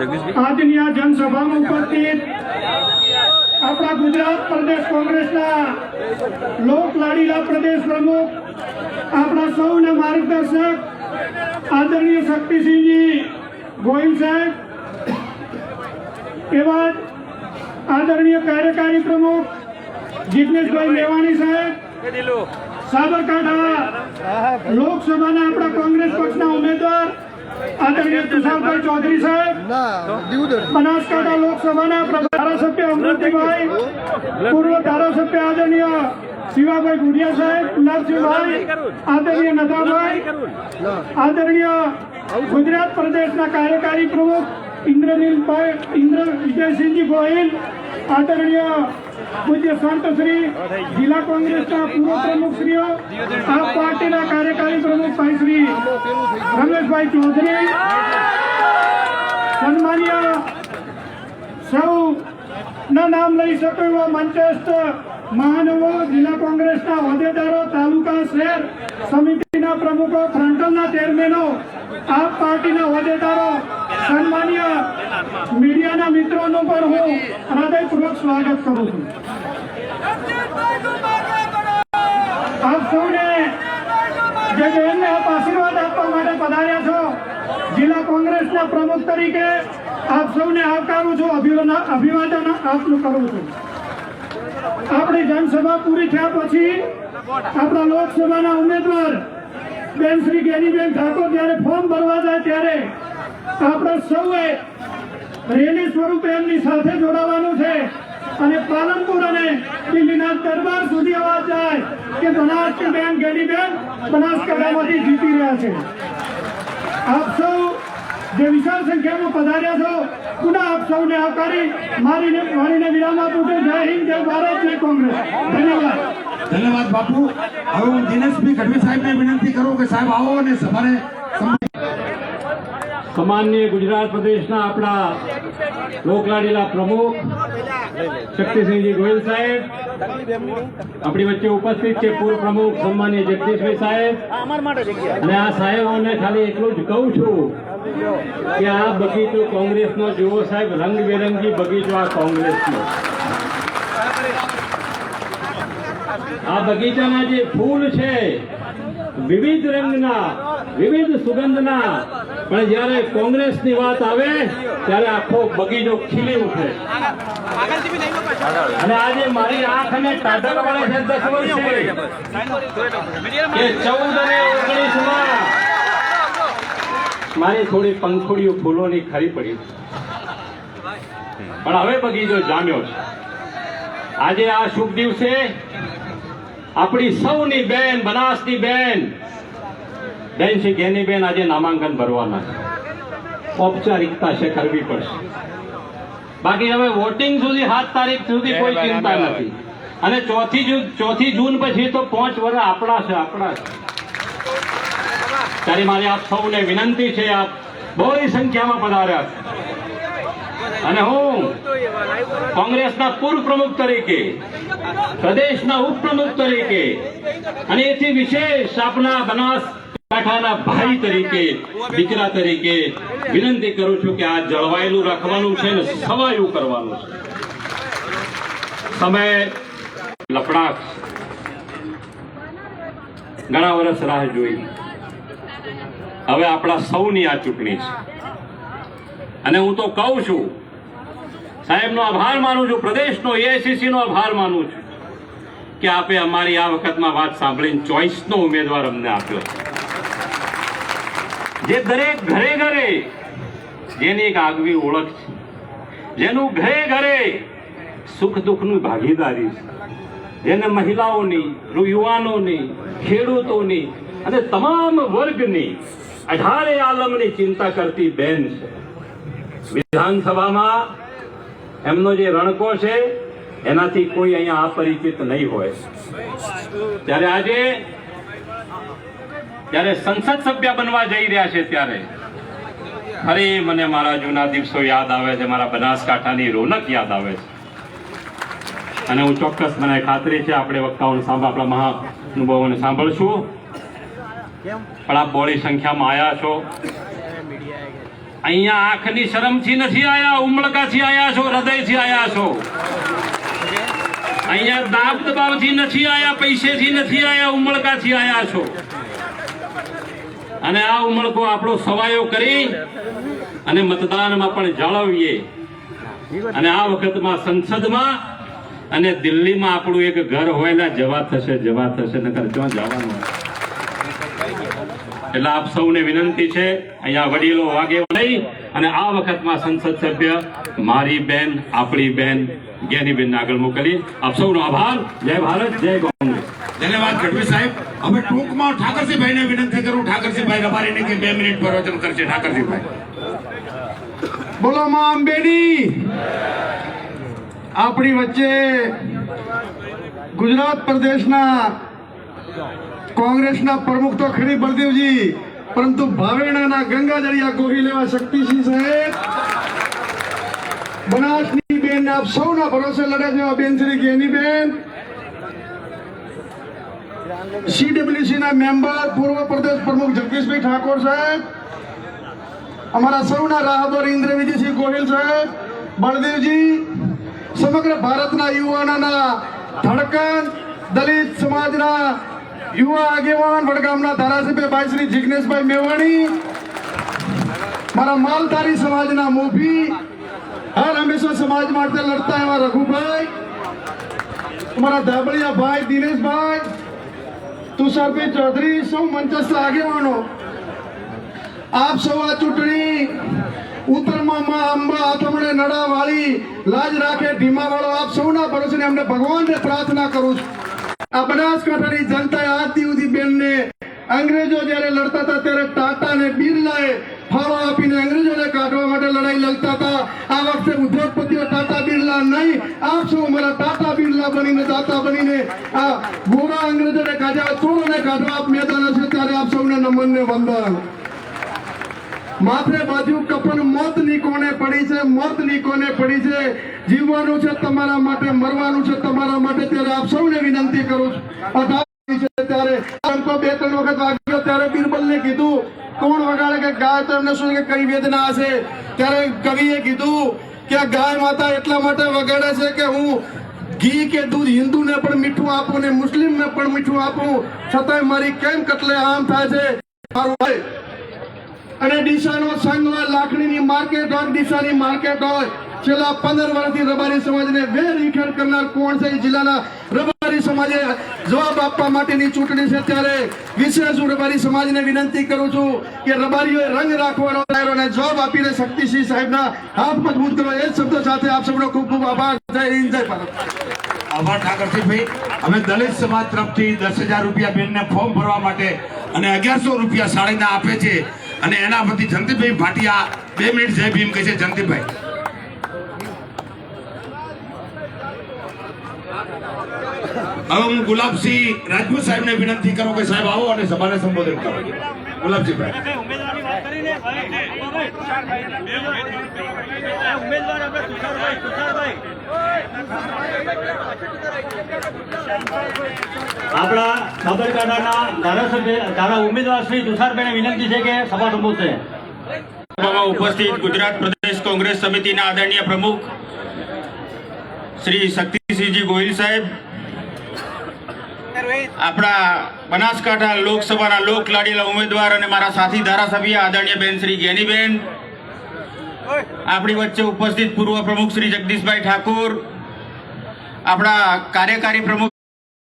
આજની આ જનસભામાં ઉપસ્થિત આપણા ગુજરાત પ્રદેશ કોંગ્રેસના લોકલાડીલા પ્રદેશ પ્રમુખ, આપણા સૌના માર્ગદર્શક આદરણીય શક્તિસિંહજી ગોહિલ સાહેબ, એવા જ આદરણીય કાર્યકારી પ્રમુખ જિગ્નેશભાઈ મેવાણી સાહેબ, સાબરકાંઠા લોકસભાના આપણા કોંગ્રેસ પક્ષના ઉમેદવાર આદરણીય તુષારભાઈ ચૌધરી સાહેબ, બનાસકાંઠા લોકસભાના ધારાસભ્ય અમૃતિભાઈ, પૂર્વ ધારાસભ્ય આદરણીય શિવાભાઈ ગુડિયા સાહેબ, નરસિંહભાઈ, આદરણીય નદાભાઈ, આદરણીય ગુજરાત પ્રદેશના કાર્યકારી પ્રમુખ ઇન્દ્ર વિજયસિંહજી ગોહિલ, આદરણીય પૂજ્ય સંત શ્રી જિલ્લા કોંગ્રેસના પૂર્વ પ્રમુખશ્રીઓ, આપ પાર્ટીના કાર્યકારી પ્રમુખ ભાઈ શ્રી રમેશભાઈ ચૌધરી, સન્માનીય સૌ ના નામ લઈ શકો એવા મંચસ્થ મહાનુભવો, જિલ્લા કોંગ્રેસના હોદ્દેદારો, તાલુકા શહેર સમિતિના પ્રમુખો, ફ્રન્ટલના ચેરમેનો, આપ પાર્ટીના હોદ્દેદારો, સન્માનીય મીડિયાના મિત્રોનું પણ હું હૃદયપૂર્વક સ્વાગત કરું છું. આપ સૌને જે બહેનને આપ આશીર્વાદ આપવા માટે પધાર્યા છો, જિલ્લા કોંગ્રેસના પ્રમુખ તરીકે આપ સૌને આવકારું છું, અભિવાદન આપનું કરું છું. આપણી જનસભા પૂરી થયા પછી આપણા લોકસભાના ઉમેદવાર બેન શ્રી ગેનીબેન ઠાકોર જ્યારે ફોર્મ ભરવા જાય ત્યારે આપણે સૌએ રેલી સ્વરૂપે એમની સાથે જોડાવાનું છે અને પાલનપુર અને દિલ્હીના દરબાર સુધી અવાજ જાય કે બનાસબેન ગેનીબેન બનાસકાંઠામાંથી જીતી રહ્યા છે. આપ સૌ જે વિશાળ સંખ્યામાં પધાર્યા છો, પુનઃ આપ સૌને આવકારી મારીને વિરામ આપું છું. જય હિન્દ, જય ભારત, જય કોંગ્રેસ. ધન્યવાદ. ધન્યવાદ બાપુ. હવે હું દિનેશભાઈ ગઢવી સાહેબને વિનંતી કરું કે સાહેબ આવો અને સભાને સામાન્ય ગુજરાત પ્રદેશના આપણા લોકલાડીલા પ્રમુખ શક્તિસિંહજી ગોહિલ સાહેબ, આપણી વચ્ચે ઉપસ્થિત છે પૂર્વ પ્રમુખ સન્માનીય જગદીશભાઈ સાહેબ, અને આ સાહેબોને ખાલી એટલું જ કહું છું કે આ બગીચો કોંગ્રેસનો જુઓ સાહેબ, રંગબેરંગી બગીચો આ કોંગ્રેસનો. આ બગીચાના જે ફૂલ છે વિવિધ રંગના, વિવિધ સુગંધના, પણ જ્યારે કોંગ્રેસની વાત આવે ત્યારે આખો બગીચો ખીલી ઉઠે. અને આજે મારી આંખ અને ટાઢક વળે છે 10 વર્ષે કે 14 અને 19 મારી થોડી પંખુડીઓ ફૂલોની ખરી પડી, પણ હવે બગીચો જામ્યો છે. આજે આ શુભ દિવસે આપણી સૌની બેન, બનાસની બેન શ્રી ગેનીબેન આજે નામાંકન ભરવાના છે. ઔપચારિકતા છે, કરવી પડશે. બાકી હવે વોટિંગ સુધી 7 તારીખ સુધી કોઈ ચિંતા નથી, અને 4 જૂન પછી તો 5 વર્ષ આપણા છે. ત્યારે મારી આપ સૌને વિનંતી છે, આપ બહોળી સંખ્યામાં પધાર્યા છે, અને હું કોંગ્રેસના પૂર્વ પ્રમુખ તરીકે, પ્રદેશના ઉપપ્રમુખ તરીકે, અને એથી વિશેષ આપના બનાસકાંઠાના ભાઈ તરીકે, દીકરા તરીકે વિનંતી કરું છું કે આ જળવાયેલું રાખવાનું છે ને સવાયું કરવાનું છે. સમય લપડાક, ઘણા વર્ષ રાહ જોઈ, હવે આપણા સૌની આ ચૂંટણી છે, અને હું તો કહું છું, સાહેબનો આભાર માનું છું, પ્રદેશનો એઆઈસીસી નો આભાર માનું છું કે આપે અમારી આ વખતમાં વાત સાંભળીને ચોઈસનો ઉમેદવાર અમને આપ્યો, જે દરેક ઘરે ઘરે જેની એક આગવી ઓળખ છે, જેનું ઘરે ઘરે સુખ દુઃખની ભાગીદારી છે, જેને મહિલાઓની, યુવાનોની, ખેડૂતોની અને તમામ વર્ગની 18 આલમની ચિંતા કરતી બેન છે. વિધાનસભામાં એમનો જે રણકો છે એનાથી કોઈ અહીંયા અપરિચિત નહીં હોય. ત્યારે આજે જ્યારે સંસદ સભ્ય બનવા જઈ રહ્યા છે ત્યારે ફરી મને મારા જૂના દિવસો યાદ આવે છે, મારા બનાસકાંઠાની રોનક યાદ આવે છે. અને હું ચોક્કસ, મને ખાતરી છે આપણે વક્તાઓને આપણા મહાનુભાવોને સાંભળશું, પણ આપ બહોળી સંખ્યામાં આવ્યા છો. અહીંયા આંખની શરમથી નથી આયા, ઉમળકાથી આયા છો, હૃદયથી આયા છો. અહીંયા દાબ દબાવથી નથી આયા, પૈસેથી નથી આયા, ઉમળકાથી આયા છો. અને આ ઉમળકો આપણો સવાયો કરી અને મતદાનમાં પણ જાળવીએ. અને આ વખતમાં સંસદમાં અને દિલ્હીમાં આપણું એક ઘર હોય ને જવા થશે નકર ક્યાં જવાનું. એટલે આપ સૌને વિનંતી છે, અહીંયા વડીલો વાગે લઈ અને આ વખતમાં સંસદ સભ્ય મારી બેન, આપણી બેન જ્ઞાનીબેન આગળ મોકલી. આપ સૌનો આભાર. જય ભારત, જય કોંગ્રેસ. ધન્યવાદ ગઢવી સાહેબ. હવે ટૂંકમાં ઠાકરસિંહભાઈને વિનંતી કરું, ઠાકરસિંહભાઈ રબારીને કે 2 મિનિટ પ્રવચન કરશે. ઠાકરસિંહભાઈ. બોલો માં અંબેની. આપણી વચ્ચે ગુજરાત પ્રદેશના કોંગ્રેસના પ્રમુખ તો ખરી બળદેવજી, પરંતુ ભાવેણાના ગંગાજળિયા ગોહિલ એવા શક્તિસિંહ સાહેબ, બનાસની બેન આપ સૌના ભરોસે લડે છે એવા બેન શ્રી જ્ઞાનીબેન, CWC ના મેમ્બર પૂર્વ પ્રદેશ પ્રમુખ જગદીશભાઈ ઠાકોર સાહેબ, અમારા સૌના રાહબર ઇન્દ્રવિજયસિંહ ગોહિલ સાહેબ, બળદેવજી, સમગ્ર ભારતના યુવાનોના ધડકન, દલિત સમાજના યુવા આગેવાન, વડગામના ધારાસભ્ય ભાઈ શ્રી જિગ્નેશભાઈ મેવાણી, મારા માલધારી સમાજના મોભી, હર હંમેશા સમાજ માટે લડતા એવા રઘુભાઈ, અમારા ધાબળિયા ભાઈ દિનેશભાઈ, તુષારભાઈ ચૌધરી, સૌ મંચસ્થ આગેવાનો, આપ સૌ આ ચૂંટણી ઉત્તરમાં માં અંબા આથમણે નડા વાળી, લાજ રાખે ઢીમા વાળો આપ સૌના ભરોસે અમને ભગવાનને પ્રાર્થના કરું છું. આ બનાસકાંઠાની જનતાએ આજ સુધી બેનને અંગ્રેજો જ્યારે લડતા હતા ત્યારે ટાટા ને બિરલાએ ફાળો આપીને અંગ્રેજોને કાઢવા માટે લડાઈ લડતા હતા. આ વખતે ઉદ્યોગપતિઓ ટાટા બિરલા નહીં, આપ સૌ મારા ટાટા બિરલા બનીને, દાતા બનીને આ ગોરા અંગ્રેજોને કાઢ્યા, ચોરોને કાઢવા આપ મેદાન હશે ત્યારે આપ સૌને નમન ને વંદન. માથે બાજુ કપન મોતની કોને પડી છે, મોતની કોને પડી છે. જીવવાનું છે તમારા માટે, મરવાનું છે તમારા માટે. ત્યારે આપ સૌને વિનંતી કરું છું. ત્યારે 2-3 વખત વાગ્યો ત્યારે બિરબલને કીધું કોણ વગાડે કે ગાય, તો એમને શું કે કઈ વેદના હશે. ત્યારે કવિએ કીધું કે આ ગાય માતા એટલા માટે વગાડે છે કે હું ઘી કે દૂધ હિન્દુને પણ મીઠું આપું ને મુસ્લિમને પણ મીઠું આપું, છતાંય મારી કેમ કટલે આમ થાય છે. મારું ભાઈ અને ડીસાનો સંઘ હોય, લાકડીની માર્કેટ હોય, ડીસાની માર્કેટ હોય, છેલ્લા 15 વર્ષથી રબારી સમાજને વેર વિખેર કરનાર કોણ છે? જિલ્લાના રબારી સમાજે જવાબ આપવા માટેની ચૂંટણી છે. ત્યારે વિશેષ હું રબારી સમાજને વિનંતી કરું છું કે રબારીઓએ રંગ રાખવાનો અને જવાબ આપીને શક્તિસિંહ સાહેબના હાથ મજબૂત કરો. એ જ શબ્દો સાથે આપ સૌનો ખૂબ ખૂબ આભાર. જય હિન્દ, જય ભારત. આભાર ઠાકરસિંહભાઈ. અમે દલિત સમાજ તરફથી 10,000 રૂપિયા બેનને ફોર્મ ભરવા માટે અને 1100 રૂપિયા શાળીના આપે છે. અને એના પરથી જંતીભાઈ ભાટિયા 2 મિનિટ જય ભીમ કહે છે. જંતીભાઈ. હવે હું ગુલાબસિંહ રાજપૂત સાહેબને વિનંતી કરું કે સાહેબ આવો અને સભાને સંબોધન કરો. ગુલાબસિંહભાઈ. આપણા સાબરકાંઠાના ધારા ઉમેદવાર શ્રી તુષારભાઈને વિનંતી છે કે સભા સંબોધશે. સભામાં ઉપસ્થિત ગુજરાત પ્રદેશ કોંગ્રેસ સમિતિના આદરણીય પ્રમુખ શ્રી શક્તિસિંહજી ગોહિલ સાહેબ, આપણા બનાસકાંઠા લોકસભાના લોકલાડીલા ઉમેદવાર અને મારા સાથી ધારાસભ્ય આદરણીય બેન શ્રી જ્ઞાનીબેન, આપણી વચ્ચે ઉપસ્થિત પૂર્વ પ્રમુખ શ્રી જગદીશભાઈ ઠાકોર, આપણા કાર્યકારી પ્રમુખ